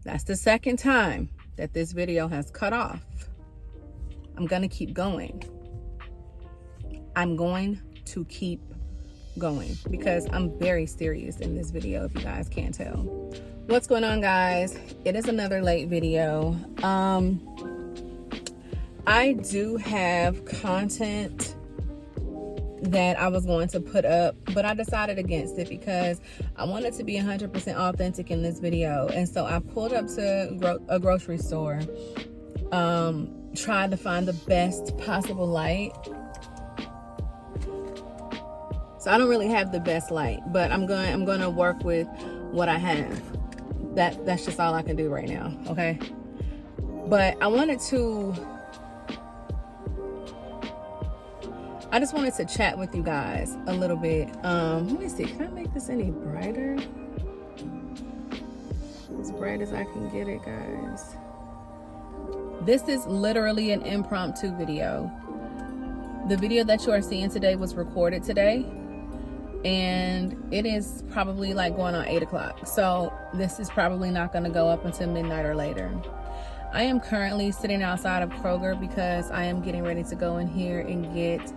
That's the second time that this video has cut off. I'm gonna keep going. I'm going to keep going because I'm very serious in this video, if you guys can't tell. What's going on, guys? It is another late video. I do have content that I was going to put up, but I decided against it because I wanted to be 100% authentic in this video. And so I pulled up to a grocery store, tried to find the best possible light. So I don't really have the best light, but I'm going to work with what I have. That's just all I can do right now, okay? But I just wanted to chat with you guys a little bit. Let me see, can I make this any brighter? As bright as I can get it, guys. This is literally an impromptu video. The video that you are seeing today was recorded today, and it is probably like going on 8 o'clock. So this is probably not gonna go up until midnight or later. I am currently sitting outside of Kroger because I am getting ready to go in here and get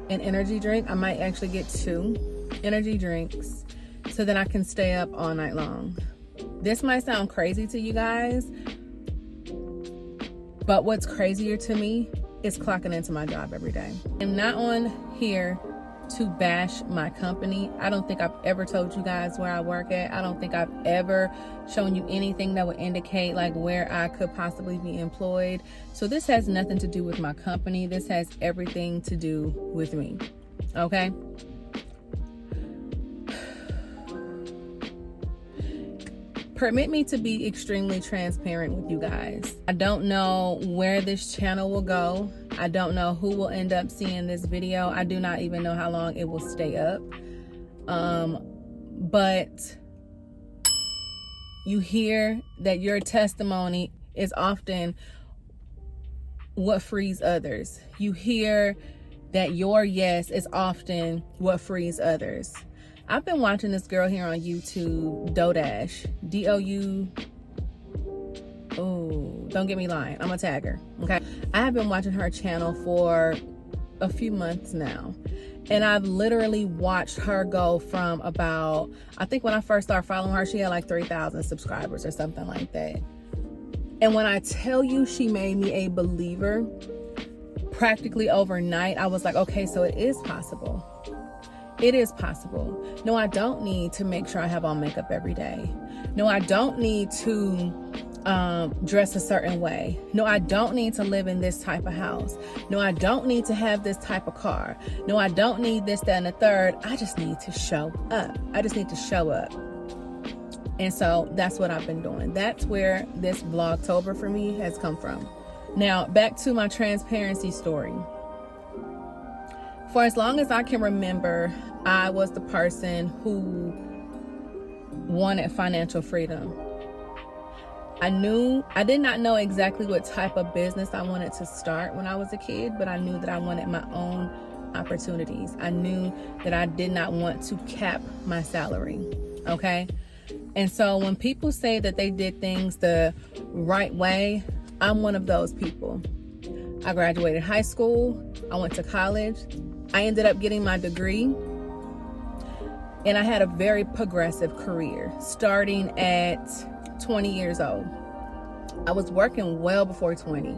an energy drink. I might actually get 2 energy drinks so that I can stay up all night long. This might sound crazy to you guys, but what's crazier to me is clocking into my job every day. I'm not on here to bash my company. I don't think I've ever told you guys where I work at. I don't think I've ever shown you anything that would indicate like where I could possibly be employed. So this has nothing to do with my company. This has everything to do with me, okay? Permit me to be extremely transparent with you guys. I don't know where this channel will go. I don't know who will end up seeing this video. I do not even know how long it will stay up. But you hear that your testimony is often what frees others. You hear that your yes is often what frees others. I've been watching this girl here on YouTube, Dodash, D-O-U. Oh, don't get me lying. I'm gonna tag her, okay? I have been watching her channel for a few months now. And I've literally watched her go from about, I think when I first started following her, she had like 3,000 subscribers or something like that. And when I tell you she made me a believer, practically overnight, I was like, okay, so it is possible. It is possible. No, I don't need to make sure I have on makeup every day. No, I don't need to dress a certain way. No, I don't need to live in this type of house. No, I don't need to have this type of car. No, I don't need this, that, and the third. I just need to show up. I just need to show up. And so that's what I've been doing. That's where this Vlogtober for me has come from. Now, back to my transparency story. For as long as I can remember, I was the person who wanted financial freedom. I did not know exactly what type of business I wanted to start when I was a kid, but I knew that I wanted my own opportunities. I knew that I did not want to cap my salary, okay? And so when people say that they did things the right way, I'm one of those people. I graduated high school, I went to college, I ended up getting my degree, and I had a very progressive career starting at 20 years old. I was working well before 20.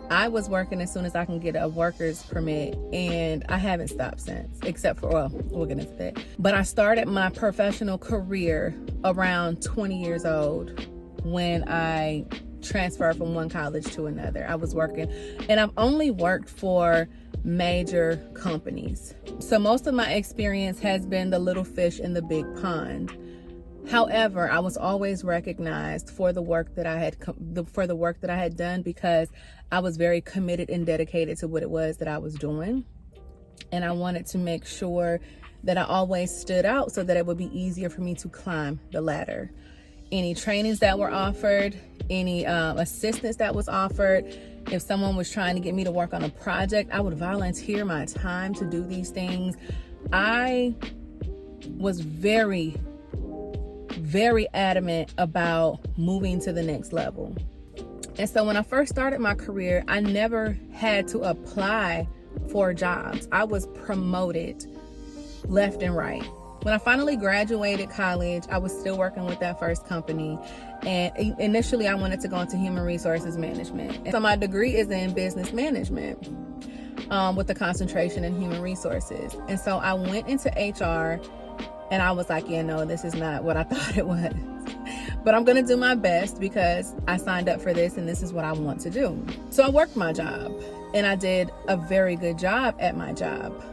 I was working as soon as I can get a worker's permit, and I haven't stopped since, except for, well, we'll get into that. But I started my professional career around 20 years old when I transferred from one college to another. I was working, and I've only worked for major companies. So most of my experience has been the little fish in the big pond. However, I was always recognized for the work that I had done because I was very committed and dedicated to what it was that I was doing. And I wanted to make sure that I always stood out so that it would be easier for me to climb the ladder. Any trainings that were offered, any assistance that was offered, if someone was trying to get me to work on a project, I would volunteer my time to do these things. I was very very adamant about moving to the next level. And so when I first started my career, I never had to apply for jobs. I was promoted left and right. When I finally graduated college, I was still working with that first company. And initially, I wanted to go into human resources management. And so my degree is in business management with a concentration in human resources. And so I went into HR and I was like, yeah, no, this is not what I thought it was. But I'm going to do my best because I signed up for this and this is what I want to do. So I worked my job and I did a very good job at my job.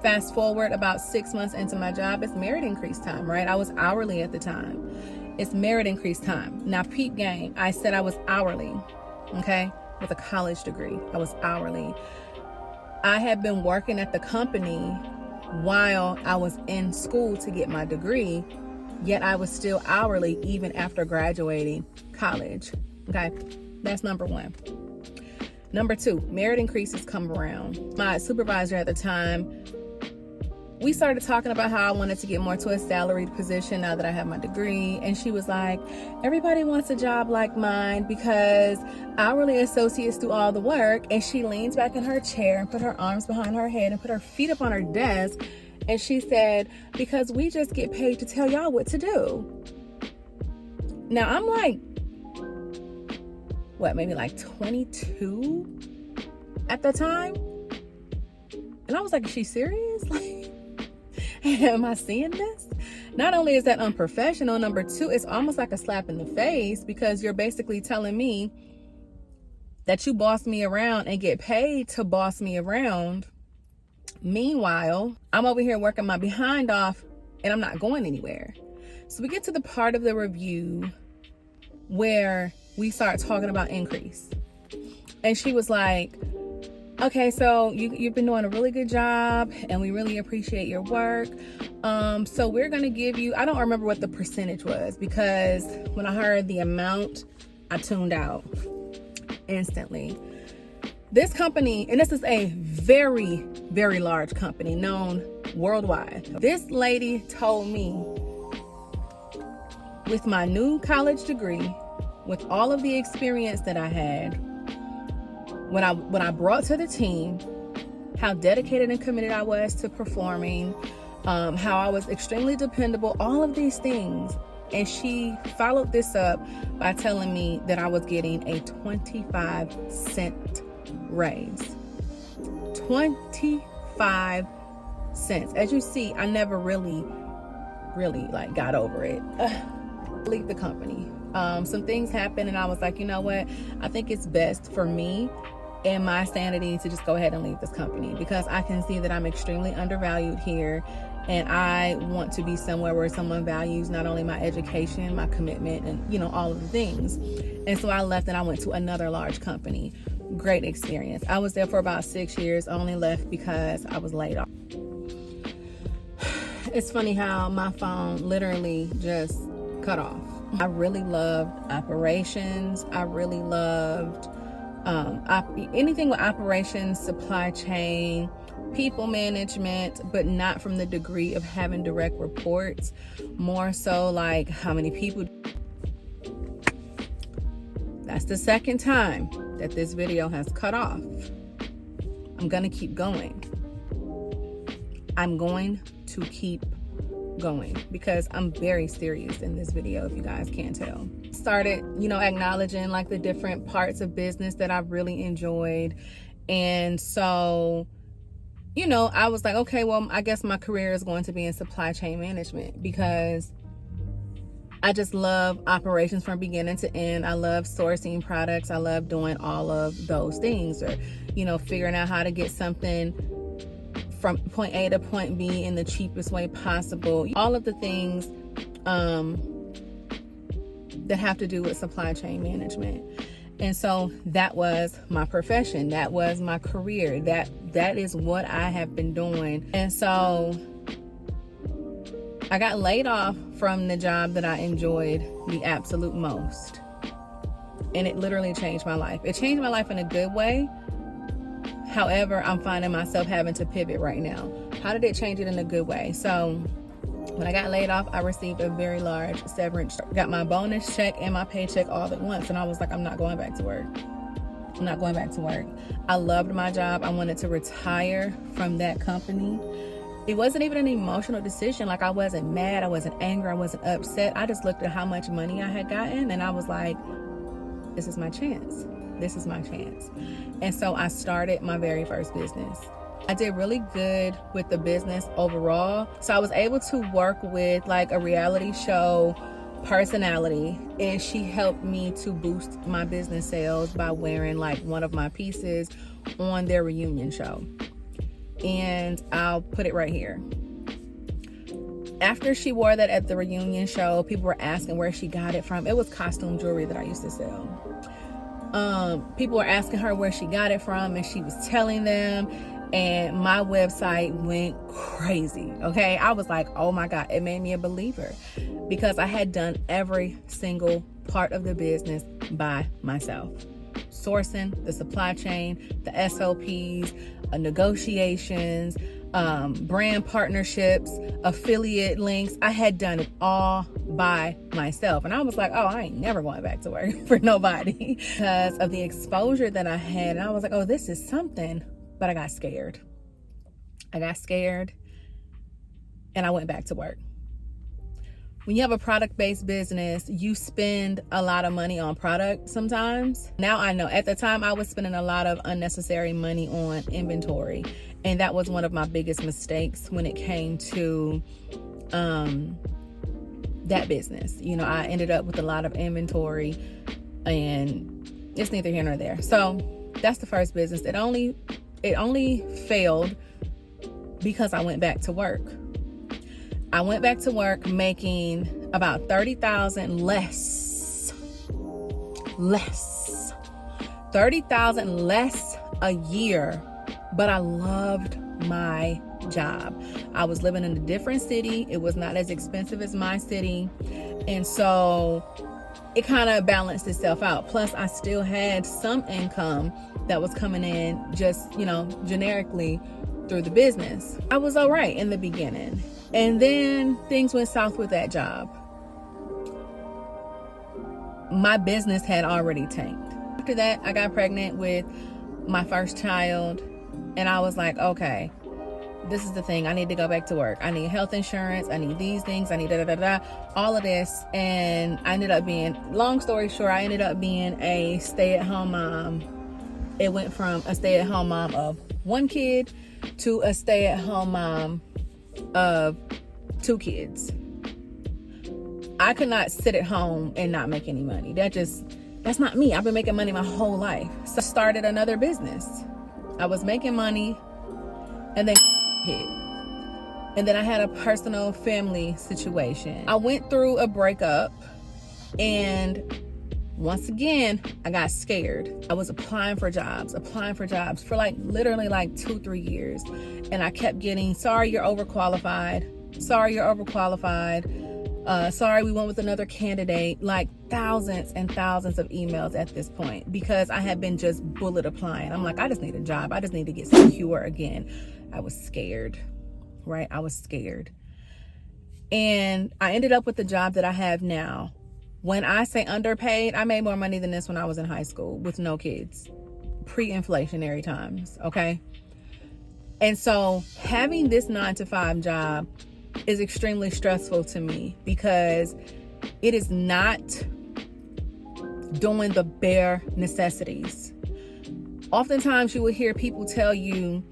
Fast forward about 6 months into my job, it's merit increase time, right? I was hourly at the time. It's merit increase time. Now, peep game, I said I was hourly, okay? With a college degree, I was hourly. I had been working at the company while I was in school to get my degree, yet I was still hourly even after graduating college, okay? That's number one. Number two, merit increases come around. My supervisor at the time, we started talking about how I wanted to get more to a salaried position now that I have my degree. And she was like, everybody wants a job like mine because hourly associates do all the work. And she leans back in her chair and put her arms behind her head and put her feet up on her desk. And she said, because we just get paid to tell y'all what to do. Now I'm like, what, maybe like 22 at the time? And I was like, is she serious? Like, am I seeing this? Not only is that unprofessional, number two, it's almost like a slap in the face because you're basically telling me that you boss me around and get paid to boss me around. Meanwhile, I'm over here working my behind off and I'm not going anywhere. So we get to the part of the review where we start talking about increase. And she was like, okay, so you've been doing a really good job and we really appreciate your work. So we're going to give you, I don't remember what the percentage was because when I heard the amount, I tuned out instantly. This company, and this is a very, very large company known worldwide. This lady told me with my new college degree, with all of the experience that I had, when I brought to the team, how dedicated and committed I was to performing, how I was extremely dependable, all of these things. And she followed this up by telling me that I was getting a 25-cent raise. 25 cents. As you see, I never really like got over it. Leave the company. Some things happened and I was like, you know what? I think it's best for me and my sanity to just go ahead and leave this company because I can see that I'm extremely undervalued here and I want to be somewhere where someone values not only my education, my commitment, and you know, all of the things. And so I left and I went to another large company. Great experience. I was there for about 6 years, only left because I was laid off. It's funny how my phone literally just cut off. I really loved operations. I really loved anything with operations, supply chain, people management, but not from the degree of having direct reports, more so like how many people. That's the second time that this video has cut off. I'm gonna keep going. I'm going to keep going because I'm very serious in this video, if you guys can't tell. Started, you know, acknowledging like the different parts of business that I've really enjoyed. And so, you know, I was like, okay, well, I guess my career is going to be in supply chain management because I just love operations from beginning to end. I love sourcing products. I love doing all of those things, or, you know, figuring out how to get something from point A to point B in the cheapest way possible. All of the things that have to do with supply chain management. And so that was my profession. That was my career. That is what I have been doing. And so I got laid off from the job that I enjoyed the absolute most. And it literally changed my life. It changed my life in a good way. However, I'm finding myself having to pivot right now. How did it change it in a good way? So When I got laid off, I received a very large severance. Got my bonus check and my paycheck all at once. And I was like, I'm not going back to work. I'm not going back to work. I loved my job. I wanted to retire from that company. It wasn't even an emotional decision. Like, I wasn't mad. I wasn't angry. I wasn't upset. I just looked at how much money I had gotten and I was like, this is my chance. This is my chance. And so I started my very first business. I did really good with the business overall. So I was able to work with like a reality show personality, and she helped me to boost my business sales by wearing like one of my pieces on their reunion show. And I'll put it right here. After she wore that at the reunion show, people were asking where she got it from. It was costume jewelry that I used to sell. People were asking her where she got it from, and she was telling them, and my website went crazy. Okay, I was like, oh my God, it made me a believer, because I had done every single part of the business by myself. Sourcing, the supply chain, the SOPs, negotiations, brand partnerships, affiliate links. I had done it all by myself. And I was like, oh, I ain't never going back to work for nobody because of the exposure that I had. And I was like, oh, this is something. But I got scared. And I went back to work. When you have a product-based business, you spend a lot of money on product sometimes. Now I know. At the time, I was spending a lot of unnecessary money on inventory. And that was one of my biggest mistakes when it came to that business. You know, I ended up with a lot of inventory, and it's neither here nor there. So that's the first business. It only failed because I went back to work. I went back to work making about $30,000 less, $30,000 less a year, but I loved my job. I was living in a different city. It was not as expensive as my city. And so it kind of balanced itself out. Plus, I still had some income that was coming in just, you know, generically through the business. I was all right in the beginning. And then things went south with that job. My business had already tanked. After that, I got pregnant with my first child. And I was like, okay, this is the thing. I need to go back to work. I need health insurance. I need these things. I need all of this. And I ended up being, long story short, I ended up being a stay-at-home mom. It went from a stay-at-home mom of one kid to a stay-at-home mom of 2 kids. I could not sit at home and not make any money. That's not me. I've been making money my whole life. So I started another business. I was making money, and then hit. And then I had a personal family situation. I went through a breakup, and once again, I got scared. I was applying for jobs for like literally like 2-3 years. And I kept getting, sorry, you're overqualified. Sorry, we went with another candidate. Like thousands and thousands of emails at this point, because I had been just bullet applying. I'm like, I just need a job. I just need to get secure again. I was scared, right? I was scared. And I ended up with the job that I have now. When I say underpaid, I made more money than this when I was in high school with no kids, pre-inflationary times, okay? And so having this 9-to-5 job is extremely stressful to me, because it is not doing the bare necessities. Oftentimes you will hear people tell you,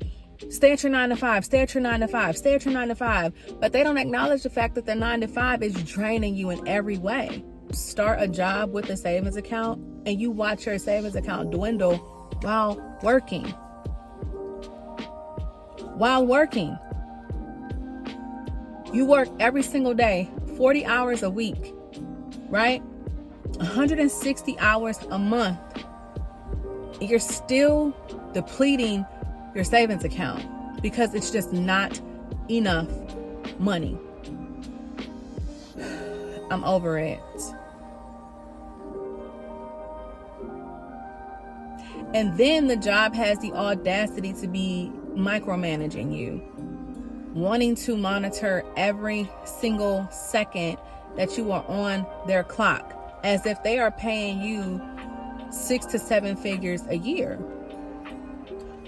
stay at your 9-to-5, stay at your 9-to-5, stay at your 9-to-5, but they don't acknowledge the fact that the 9-to-5 is draining you in every way. Start a job with a savings account, and you watch your savings account dwindle while working. You work every single day, 40 hours a week, right? 160 hours a month. You're still depleting your savings account because it's just not enough money. I'm over it. And then the job has the audacity to be micromanaging you. wanting to monitor every single second that you are on their clock, as if they are paying you 6 to 7 figures a year.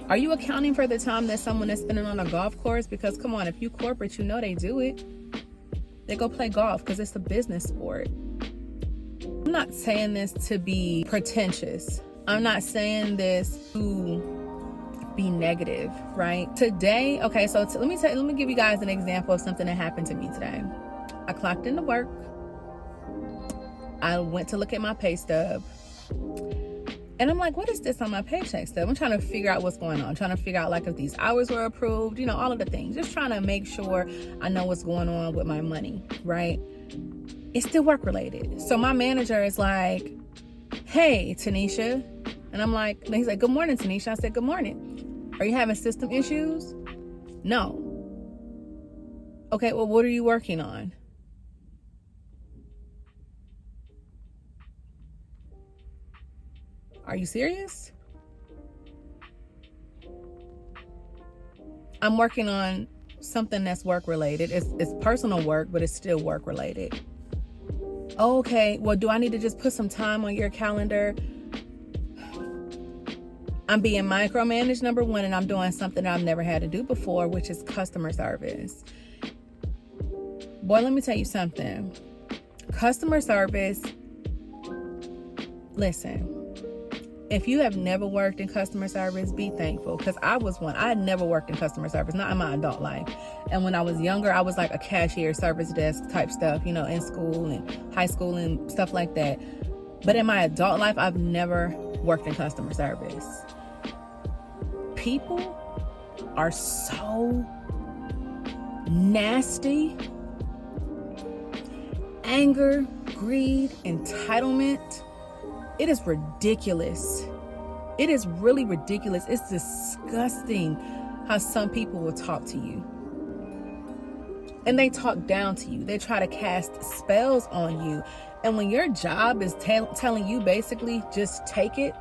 Are you accounting for the time that someone is spending on a golf course? Because come on, if you corporate, you know they do it. They go play golf because it's a business sport. I'm not saying this to be pretentious. I'm not saying this to be negative, right? Today, okay, so let me give you guys an example of something that happened to me today. I clocked into work. I went to look at my pay stub. And I'm like, what is this on my paycheck stub? I'm trying to figure out what's going on. I'm trying to figure out like if these hours were approved, you know, all of the things. Just trying to make sure I know what's going on with my money, right? It's still work related. So my manager is like, hey, Tanisha. And I'm like, and he's like, good morning, Tanisha. I said, good morning. Are you having system issues? No. Okay, well, what are you working on? Are you serious? I'm working on something that's work related. It's personal work, but it's still work related. Okay, well, do I need to just put some time on your calendar? I'm being micromanaged, number one, and I'm doing something that I've never had to do before, which is customer service. Boy, let me tell you something. Customer service, listen. If you have never worked in customer service, be thankful, because I was one. I had never worked in customer service, not in my adult life. And when I was younger, I was like a cashier, service desk type stuff, you know, in school and high school and stuff like that. But in my adult life, I've never worked in customer service. People are so nasty. Anger, greed, entitlement. It is ridiculous. It is really ridiculous. It's disgusting how some people will talk to you. And they talk down to you. They try to cast spells on you. And when your job is telling you basically just take it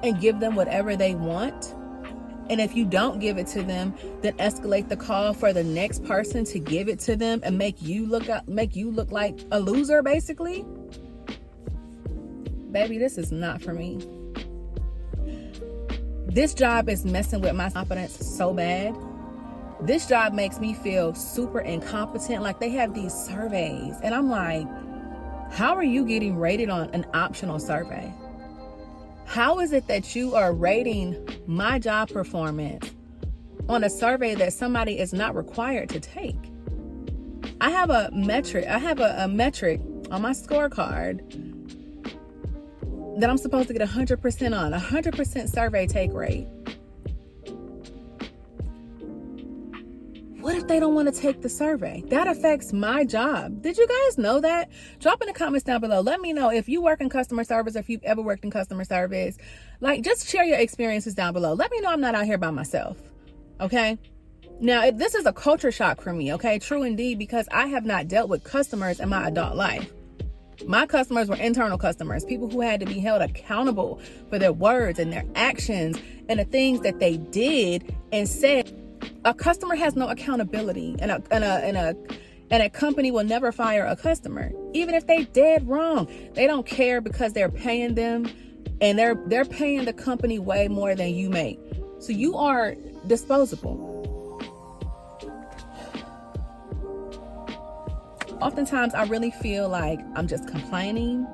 and give them whatever they want, and if you don't give it to them, then escalate the call for the next person to give it to them and make you look like a loser, basically. Baby, this is not for me. This job is messing with my confidence so bad. This job makes me feel super incompetent. Like, they have these surveys, and I'm like, how are you getting rated on an optional survey? How is it that you are rating my job performance on a survey that somebody is not required to take? I have a metric on my scorecard that I'm supposed to get 100% on, 100% survey take rate. What if they don't want to take the survey? That affects my job. Did you guys know that? Drop in the comments down below. Let me know if you work in customer service, or if you've ever worked in customer service. Like, just share your experiences down below. Let me know I'm not out here by myself. Okay? Now, this is a culture shock for me, okay? True indeed, because I have not dealt with customers in my adult life. My customers were internal customers, people who had to be held accountable for their words and their actions and the things that they did and said. A customer has no accountability, and a company will never fire a customer, even if they dead wrong. They don't care, because they're paying them, and they're paying the company way more than you make. So you are disposable. Oftentimes, I really feel like I'm just complaining.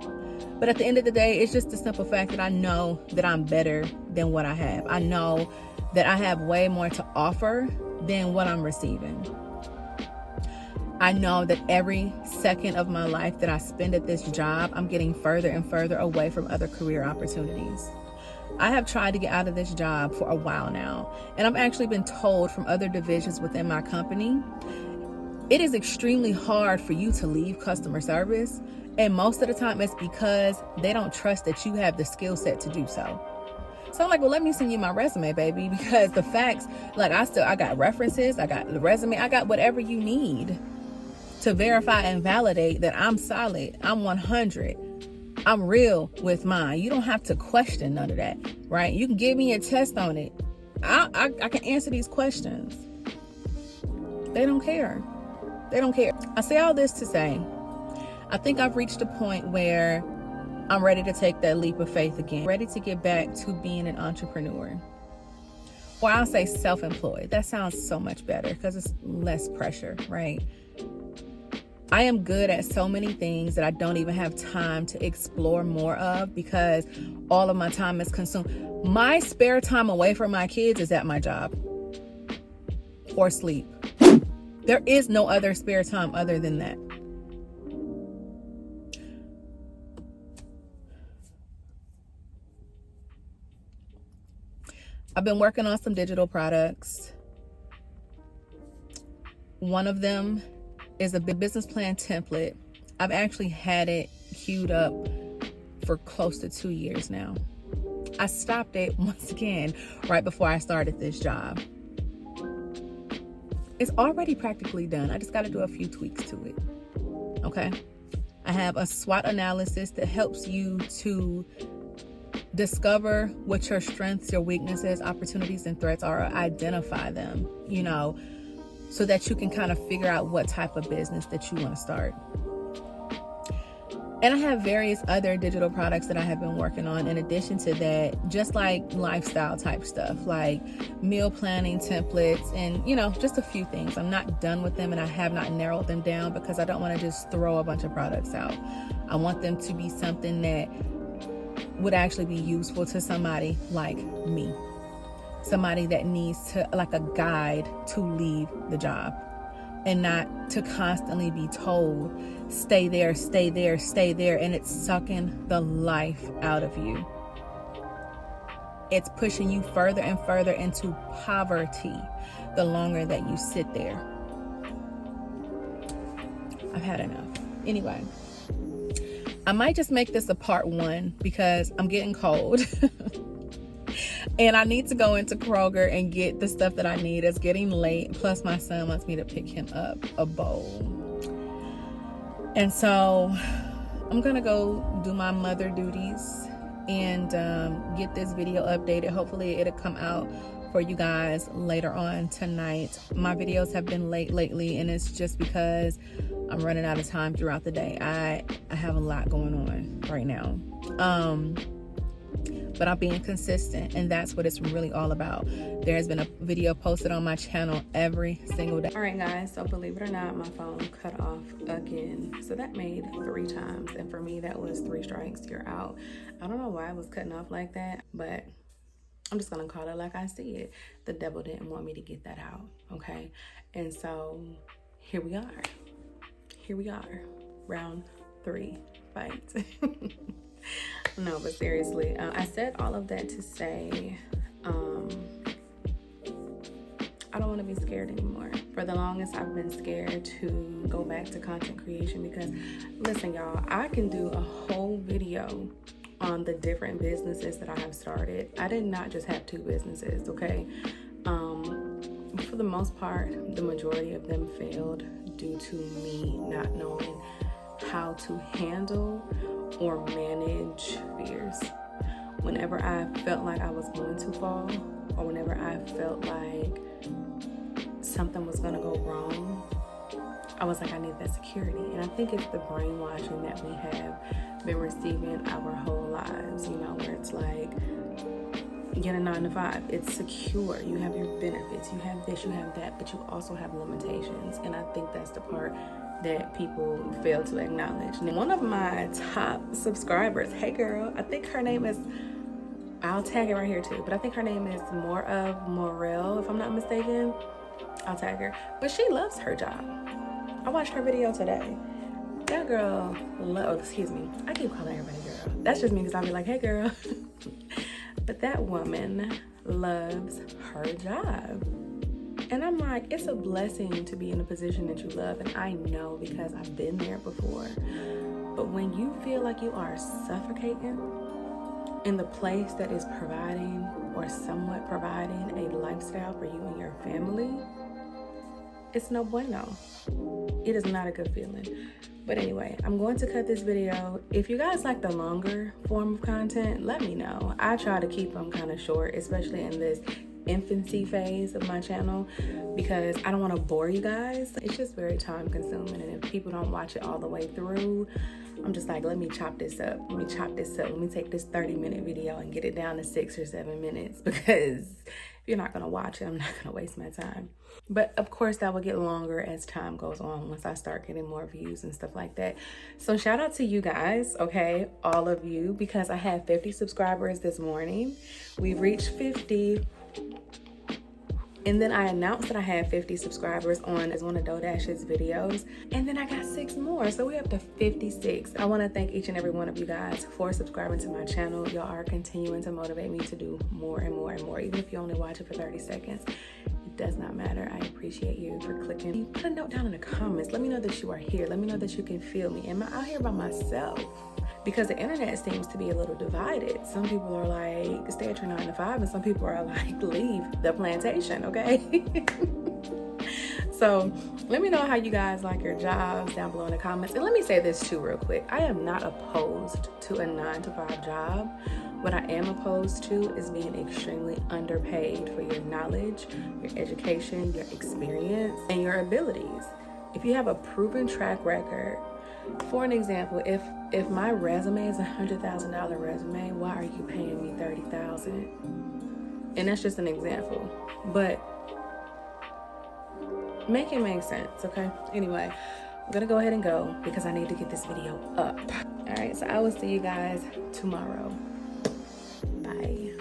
But at the end of the day, it's just the simple fact that I know that I'm better than what I have. I know that I have way more to offer than what I'm receiving. I know that every second of my life that I spend at this job, I'm getting further and further away from other career opportunities. I have tried to get out of this job for a while now, and I've actually been told from other divisions within my company, it is extremely hard for you to leave customer service, and most of the time it's because they don't trust that you have the skill set to do so. So I'm like, well, let me send you my resume, baby, because the facts, like, I got references, I got the resume, I got whatever you need to verify and validate that I'm solid, I'm 100, I'm real with mine. You don't have to question none of that, right? You can give me a test on it. I can answer these questions. They don't care. They don't care. I say all this to say, I think I've reached a point where I'm ready to take that leap of faith again. Ready to get back to being an entrepreneur. Or I'll say self-employed. That sounds so much better because it's less pressure, right? I am good at so many things that I don't even have time to explore more of because all of my time is consumed. My spare time away from my kids is at my job or sleep. There is no other spare time other than that. I've been working on some digital products. One of them is a business plan template. I've actually had it queued up for close to 2 years now. I stopped it once again right before I started this job. It's already practically done. I just got to do a few tweaks to it. Okay. I have a SWOT analysis that helps you to discover what your strengths, your weaknesses, opportunities, and threats are, identify them, so that you can kind of figure out what type of business that you want to start. And I have various other digital products that I have been working on in addition to that, just like lifestyle type stuff, like meal planning templates and, just a few things. I'm not done with them and I have not narrowed them down because I don't want to just throw a bunch of products out. I want them to be something that would actually be useful to somebody like me. Somebody that needs to, like a guide to leave the job and not to constantly be told, stay there, stay there, stay there. And it's sucking the life out of you. It's pushing you further and further into poverty the longer that you sit there. I've had enough. Anyway, I might just make this a part 1 because I'm getting cold. And I need to go into Kroger and get the stuff that I need. It's getting late. Plus, my son wants me to pick him up a bowl. And so I'm going to go do my mother duties and get this video updated. Hopefully, it'll come out for you guys later on tonight. My videos have been late lately, and it's just because I'm running out of time throughout the day. I have a lot going on right now. But I'm being consistent, and that's what it's really all about. There's been a video posted on my channel every single day. All right, guys, so believe it or not, my phone cut off again. So that made 3 times, and for me, that was 3 strikes, you're out. I don't know why it was cutting off like that, but I'm just gonna call it like I see it. The devil didn't want me to get that out, okay? And so here we are, round 3 fights. No, but seriously, I said all of that to say, I don't want to be scared anymore. For the longest, I've been scared to go back to content creation because, listen, y'all, I can do a whole video on the different businesses that I have started. I did not just have 2 businesses, okay? For the most part, the majority of them failed due to me not knowing how to handle or manage fears. Whenever I felt like I was going to fall, or whenever I felt like something was going to go wrong, I was like, I need that security. And I think it's the brainwashing that we have been receiving our whole lives, where it's like, get a 9 to 5. It's secure. You have your benefits. You have this, you have that, but you also have limitations. And I think that's the part that people fail to acknowledge. And one of my top subscribers, hey girl, I think her name is, I'll tag it right here too, but I think her name is More of Morel, if I'm not mistaken. I'll tag her. But she loves her job. I watched her video today. That girl, excuse me. I keep calling everybody girl. That's just me because I'll be like, hey girl. But that woman loves her job. And I'm like, it's a blessing to be in a position that you love. And I know because I've been there before. But when you feel like you are suffocating in the place that is providing or somewhat providing a lifestyle for you and your family, it's no bueno. It is not a good feeling. But anyway, I'm going to cut this video. If you guys like the longer form of content, let me know. I try to keep them kind of short, especially in this infancy phase of my channel because I don't want to bore you guys. It's just very time consuming, and if people don't watch it all the way through, I'm just like, let me chop this up. Let me take this 30-minute video and get it down to 6 or 7 minutes, because if you're not going to watch it, I'm not going to waste my time. But of course, that will get longer as time goes on once I start getting more views and stuff like that. So shout out to you guys, okay? All of you, because I had 50 subscribers this morning. We've reached 50. And then I announced that I had 50 subscribers on one of DoDash's videos. And then I got 6 more. So we're up to 56. I want to thank each and every one of you guys for subscribing to my channel. Y'all are continuing to motivate me to do more and more and more. Even if you only watch it for 30 seconds, it does not matter. I appreciate you for clicking. Put a note down in the comments. Let me know that you are here. Let me know that you can feel me. Am I out here by myself? Because the internet seems to be a little divided. Some people are like, stay at your 9 to 5, and some people are like, leave the plantation, okay? So let me know how you guys like your jobs down below in the comments. And let me say this too real quick. I am not opposed to a 9 to 5 job. What I am opposed to is being extremely underpaid for your knowledge, your education, your experience, and your abilities. If you have a proven track record, for an example, if my resume is $100,000 resume, why are you paying me $30,000? And that's just an example, but make it make sense, okay? Anyway, I'm gonna go ahead and go because I need to get this video up. All right, so I will see you guys tomorrow. Bye.